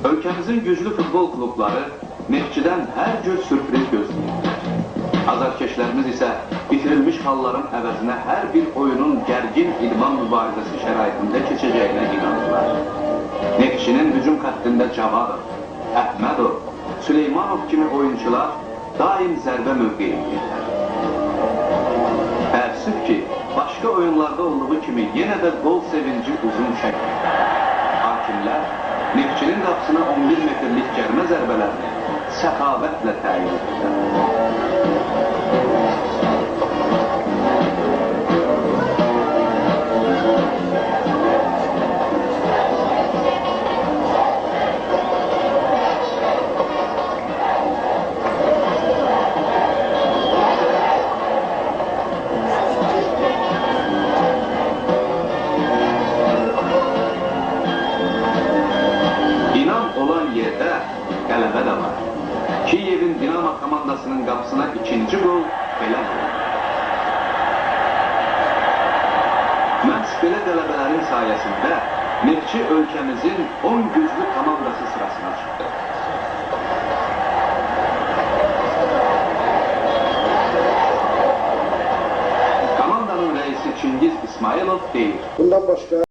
Ölkəmizin güclü futbol klubları Neftçidən hər cür sürpriz gözləyirlər. Azarkeşlərimiz isə bitirilmiş halların əvəzinə hər bir oyunun gərgin idman mübarizəsi şəraitində keçəcəyinə inanırlar. Neftçinin hücum xəttində Cavadov, Əhmədov, Süleymanov kimi oyuncular daim zərbə mövqeyindəyirlər. Təəssüf ki, başqa oyunlarda olduğu kimi yenə də gol sevinci uzun çəkir. Hakimlər Neftçinin qapısına 11 metrlik cərmə zərbələrini səxavətlə təyin edirlər. Qələbə də var. Kiyevin Dinamo komandasının qapısına ikinci gol belə vurur. Məhz belə qələbələrin sayəsində Neftçi ölkəmizin 10 güclü komandası sırasına çıxdı. Komandanın rəisi Çingiz İsmailov deyir. Bundan başqa